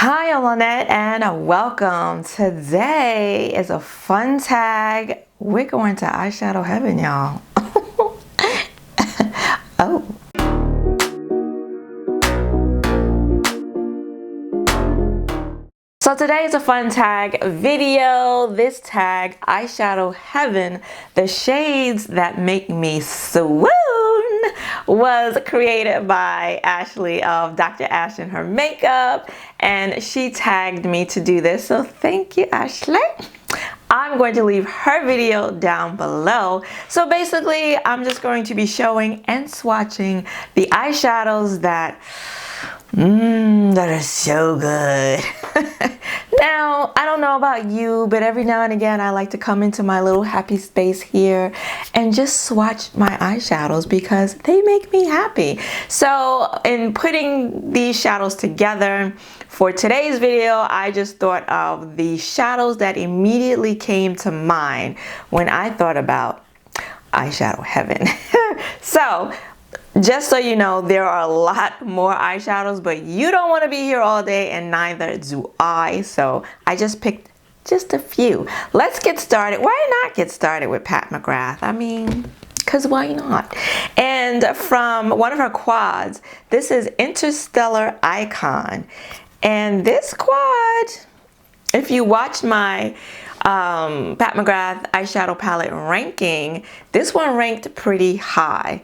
Hi, I'm Lynette and welcome. Today is a fun tag. We're going to eyeshadow heaven, y'all. Oh. So today is a fun tag video. This tag, Eyeshadow Heaven, the shades that make me swoon, was created by Ashley of Dr. Ash and her makeup, and she tagged me to do this. So thank you, Ashley. I'm going to leave her video down below. So basically, I'm just going to be showing and swatching the eyeshadows that are so good. Now, I don't know about you, but every now and again I like to come into my little happy space here and just swatch my eyeshadows because they make me happy. So in putting these shadows together for today's video, I just thought of the shadows that immediately came to mind when I thought about eyeshadow heaven. So just so you know, there are a lot more eyeshadows, but you don't want to be here all day, and neither do I. So I just picked just a few. Let's get started. Why not get started with Pat McGrath? I mean, because why not? And from one of her quads, this is Interstellar Icon. And this quad, if you watch my Pat McGrath eyeshadow palette ranking, this one ranked pretty high.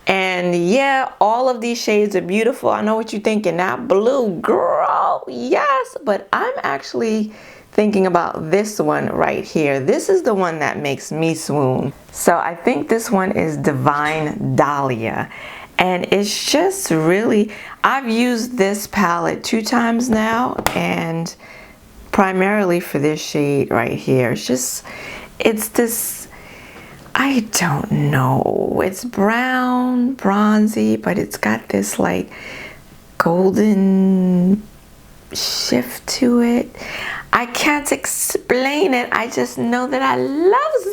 And yeah, all of these shades are beautiful. I know what you're thinking, that blue, girl, yes, but I'm actually thinking about this one right here. This is the one that makes me swoon. So I think this one is Divine Dahlia. And it's just really, I've used this palette 2 times now, and primarily for this shade right here. It's this, I don't know, it's brown, bronzy, but it's got this like golden shift to it. I can't explain it, I just know that I loves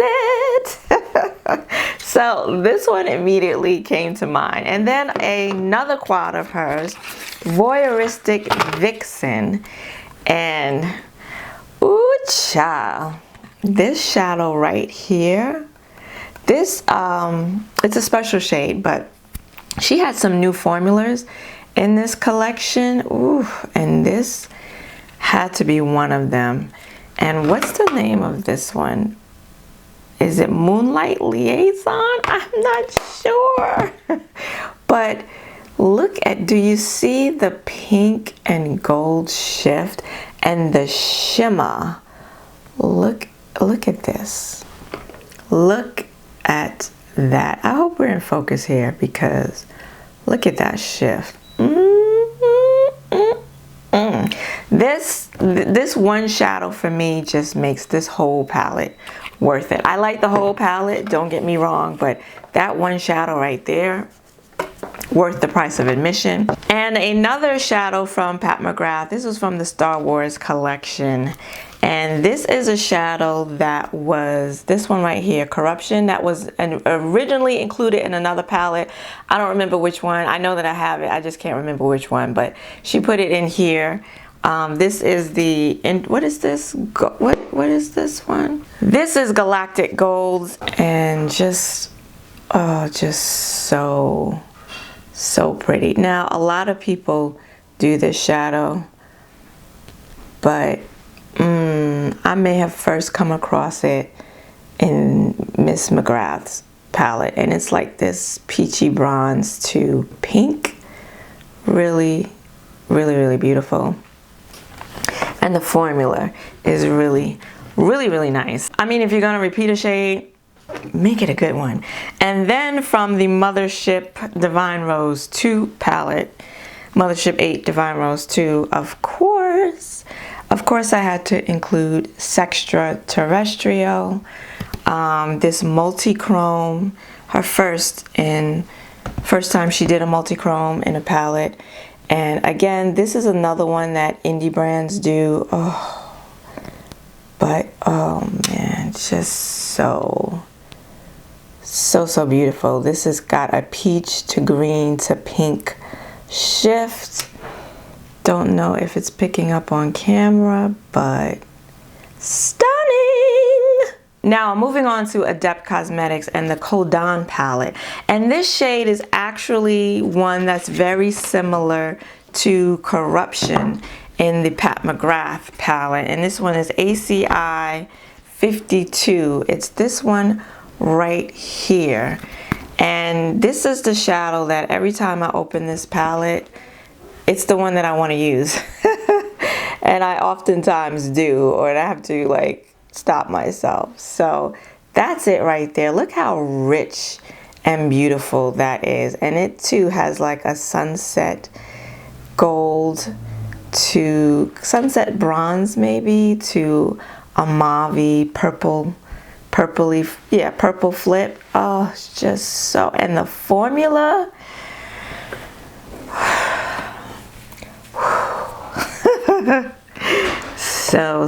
it. So this one immediately came to mind. And then another quad of hers, Voyeuristic Vixen. And ooh child, this shadow right here, this, it's a special shade, but she had some new formulas in this collection. Ooh, and this had to be one of them. And what's the name of this one? Is it Moonlight Liaison? I'm not sure. But look at, do you see the pink and gold shift and the shimmer? Look at this. Look at that. I hope we're in focus here because look at that shift. This one shadow for me just makes this whole palette worth it. I like the whole palette, don't get me wrong, but that one shadow right there, worth the price of admission. And another shadow from Pat McGrath, this was from the Star Wars collection. And this is a shadow that was, this one right here, Corruption, that was originally included in another palette. I don't remember which one. I know that I have it, I just can't remember which one, but she put it in here. This is the, what is this? What is this one? This is Galactic Golds, and just, oh, just so pretty. Now, a lot of people do this shadow, but I may have first come across it in Miss McGrath's palette, and it's like this peachy bronze to pink. Really, really, really beautiful. And the formula is really, really, really nice. I mean, if you're gonna repeat a shade, make it a good one. And then from the Mothership Divine Rose 2 palette, Mothership 8 Divine Rose 2, of course I had to include Sextra Terrestrial, this multi-chrome, her first time she did a multi-chrome in a palette. And again, this is another one that indie brands do. Oh, but oh man, just so beautiful. This has got a peach to green to pink shift. Don't know if it's picking up on camera, but stunning! Now moving on to Adept Cosmetics and the Kodan palette. And this shade is actually one that's very similar to Corruption in the Pat McGrath palette. And this one is ACI 52. It's this one right here. And this is the shadow that every time I open this palette, it's the one that I want to use. And I oftentimes do, or I have to like stop myself. So that's it right there. Look how rich and beautiful that is. And it too has like a sunset gold to sunset bronze, maybe, to a mauve purple, purpley, yeah, purple flip. Oh, it's just so, and the formula.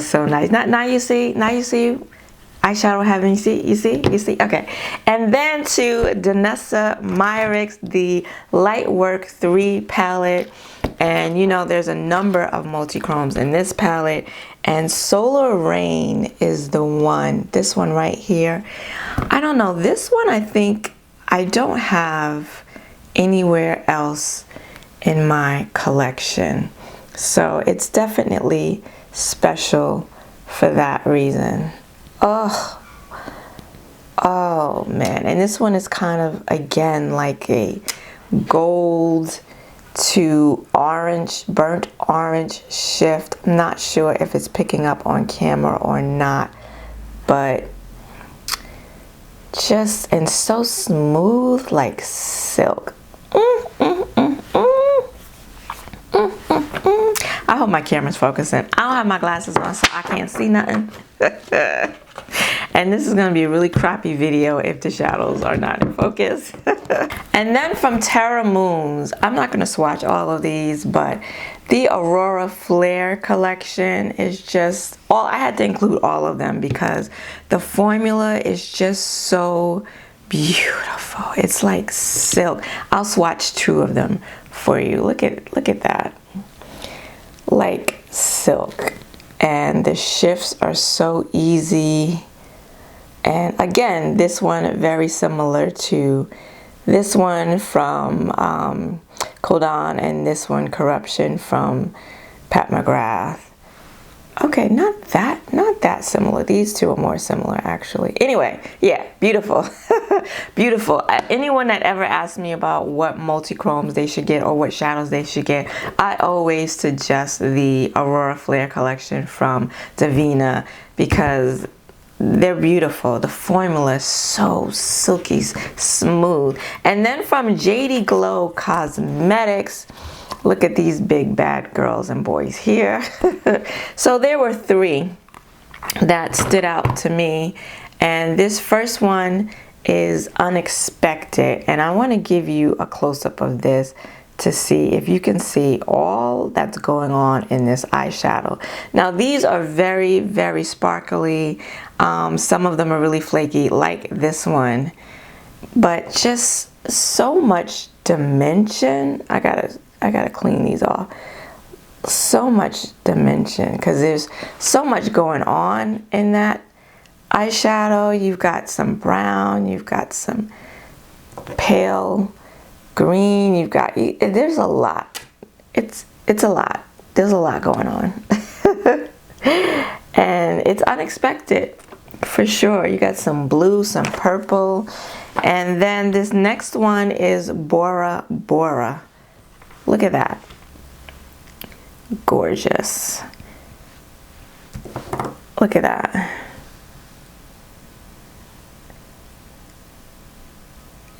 So nice. Now you see Eyeshadow Heaven. You see. Okay. And then to Danessa Myricks, the Lightwork 3 palette. And you know, there's a number of multi-chromes in this palette. And Solar Rain is the one. This one right here. I don't know. This one I think I don't have anywhere else in my collection. So it's definitely special for that reason. Oh man. And this one is kind of, again, like a gold to orange, burnt orange shift. I'm not sure if it's picking up on camera or not, but just, and so smooth like silk. I hope my camera's focusing. I don't have my glasses on, so I can't see nothing. And this is going to be a really crappy video if the shadows are not in focus. And then from Terra Moons, I'm not going to swatch all of these, but the Aurora Flare collection is just, I had to include all of them because the formula is just so beautiful. It's like silk. I'll swatch 2 of them for you. Look at that. Like silk. And the shifts are so easy. And again, this one very similar to this one from Kodan, and this one Corruption from Pat McGrath. Okay, not that similar. These 2 are more similar actually. Anyway, yeah, beautiful. Beautiful. Anyone that ever asked me about what multi-chromes they should get or what shadows they should get, I always suggest the Aurora Flare collection from Davina because they're beautiful. The formula is so silky smooth. And then from JD Glow Cosmetics, look at these big bad girls and boys here. So there were 3 that stood out to me, and this first one is Unexpected, and I want to give you a close-up of this to see if you can see all that's going on in this eyeshadow. Now these are very, very sparkly. Some of them are really flaky like this one, but just so much dimension. I gotta clean these off. So much dimension because there's so much going on in that eyeshadow. You've got some brown, you've got some pale green, you've got, there's a lot. It's a lot. There's a lot going on. And it's unexpected for sure. You got some blue, some purple, and then this next one is Bora Bora. Look at that. Gorgeous. Look at that.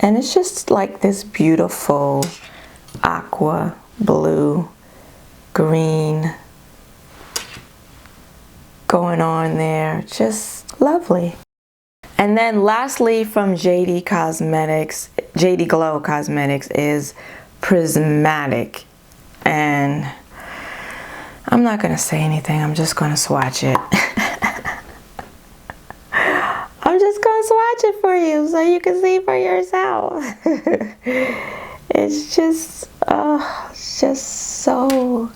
And it's just like this beautiful aqua, blue, green going on there. Just lovely. And then lastly from JD Glow Cosmetics is Prismatic. And I'm not going to say anything. I'm just going to swatch it. I'm just going to swatch it for you so you can see for yourself. It's just so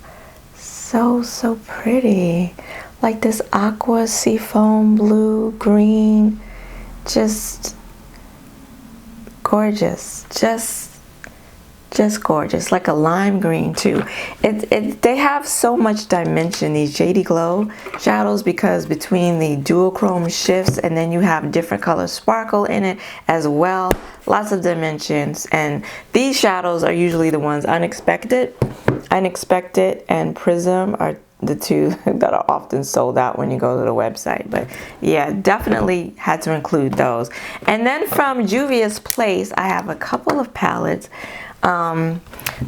so pretty. Like this aqua, seafoam, blue, green, just gorgeous. Just gorgeous, like a lime green too. They have so much dimension, these JD Glow shadows, because between the dual chrome shifts and then you have different color sparkle in it as well. Lots of dimensions, and these shadows are usually the ones Unexpected and Prism are the two that are often sold out when you go to the website. But yeah, definitely had to include those. And then from Juvia's Place, I have a couple of palettes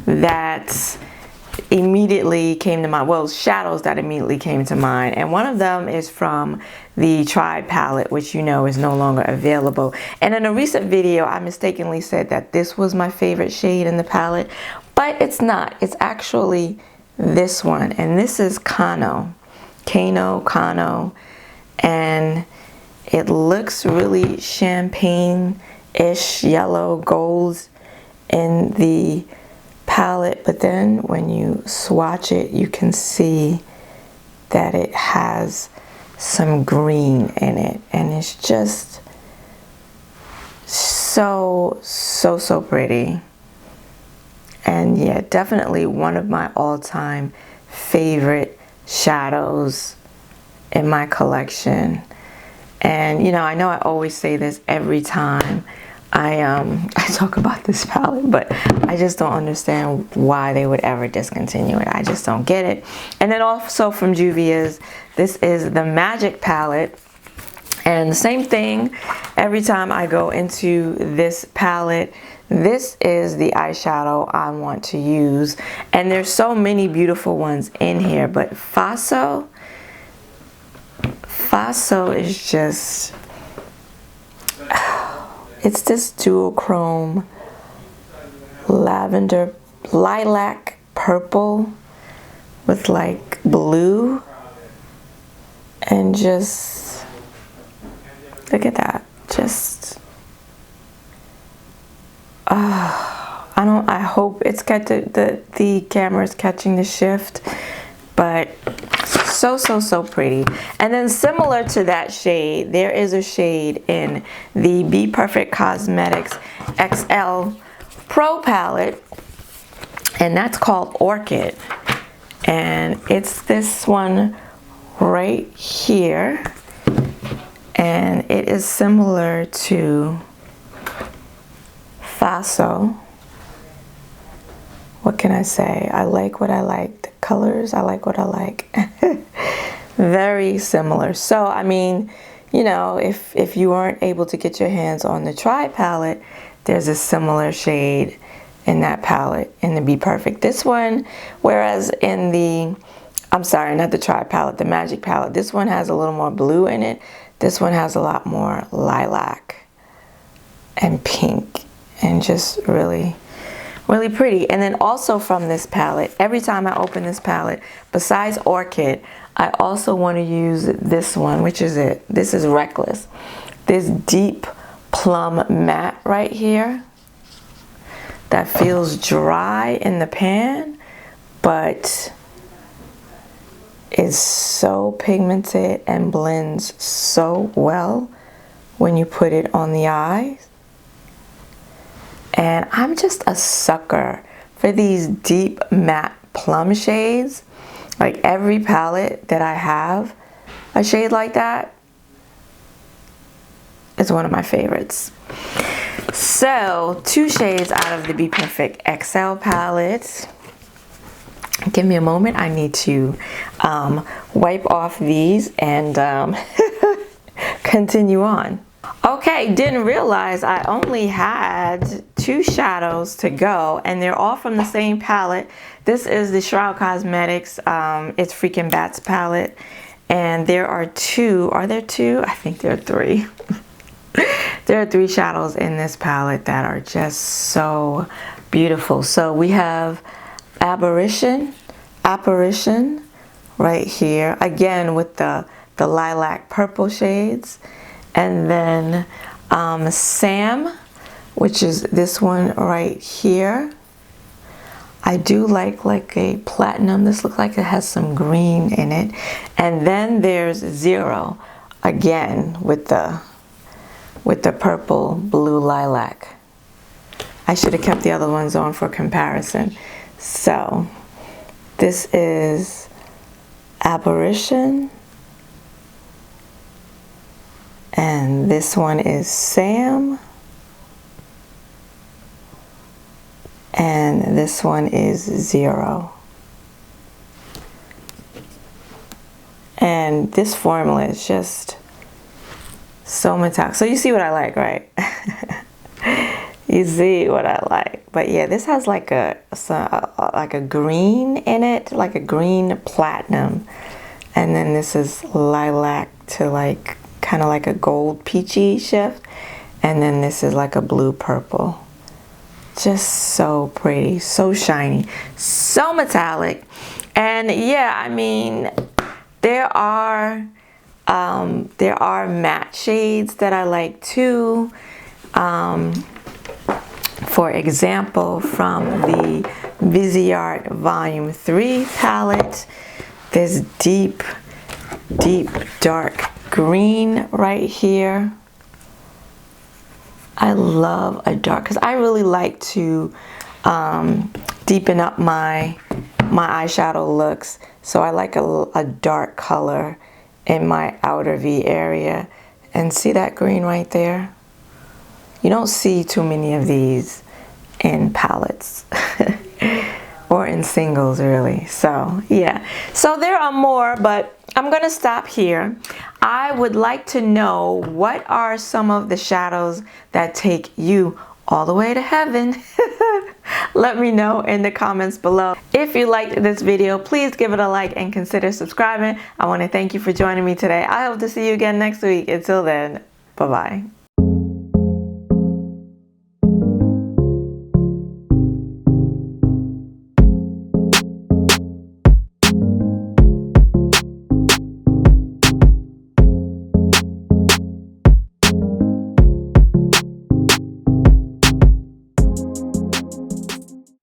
that immediately came to mind. Well, shadows that immediately came to mind, and one of them is from the Tribe palette, which you know is no longer available. And in a recent video, I mistakenly said that this was my favorite shade in the palette, but it's not. It's actually this one, and this is Kano, and it looks really champagne-ish yellow golds in the palette, but then when you swatch it, you can see that it has some green in it, and it's just so pretty. And yeah, definitely one of my all-time favorite shadows in my collection. And you know, I always say this every time I talk about this palette, but I just don't understand why they would ever discontinue it. I just don't get it. And then also from Juvia's, this is the Magic palette, and the same thing every time I go into this palette. This is the eyeshadow I want to use, and there's so many beautiful ones in here, but Faso is just, it's this dual chrome lavender, lilac purple with like blue, and just look at that. Just I hope it's the camera's catching the shift, but so pretty. And then similar to that shade, there is a shade in the Be Perfect Cosmetics XL Pro palette, and that's called Orchid, and it's this one right here, and it is similar to Faso. What can I say? I like what I like. The colors, I like what I like. Very similar. So, I mean, you know, if you weren't able to get your hands on the Tribe palette, there's a similar shade in that palette, in the Be Perfect. This one, whereas in the, I'm sorry, not the Tribe palette, the Magic palette, this one has a little more blue in it. This one has a lot more lilac and pink, and just really pretty. And then also from this palette, every time I open this palette, besides Orchid, I also want to use this one, which is it. This is Reckless. This deep plum matte right here that feels dry in the pan, but is so pigmented and blends so well when you put it on the eyes. And I'm just a sucker for these deep matte plum shades. Like every palette that I have a shade like that is one of my favorites. So 2 shades out of the Be Perfect XL palette. Give me a moment. I need to wipe off these and continue on. Okay, didn't realize I only had 2 shadows to go, and they're all from the same palette. This is the Shroud Cosmetics It's Freaking Bats palette, and there are 2. Are there 2? I think there are 3. There are 3 shadows in this palette that are just so beautiful. So we have Apparition right here, again with the lilac purple shades. And then Sam, which is this one right here. I do like a platinum. This looks like it has some green in it. And then there's 0 again with the purple blue lilac. I should have kept the other ones on for comparison. So this is Apparition, and this one is Sam, and this one is 0. And this formula is just so metallic. So you see what I like, right? You see what I like. But yeah, this has like a green in it, like a green platinum. And then this is lilac to like kind of like a gold peachy shift. And then this is like a blue purple. Just so pretty, so shiny, so metallic. And yeah, I mean, there are matte shades that I like too. For example, from the Viseart Volume 3 palette, this deep dark green right here. I love a dark, because I really like to deepen up my eyeshadow looks. So I like a dark color in my outer V area. And see that green right there? You don't see too many of these in palettes or in singles really. So yeah, so there are more, but I'm gonna stop here. I would like to know, what are some of the shadows that take you all the way to heaven? Let me know in the comments below. If you liked this video, please give it a like and consider subscribing. I want to thank you for joining me today. I hope to see you again next week. Until then, bye-bye.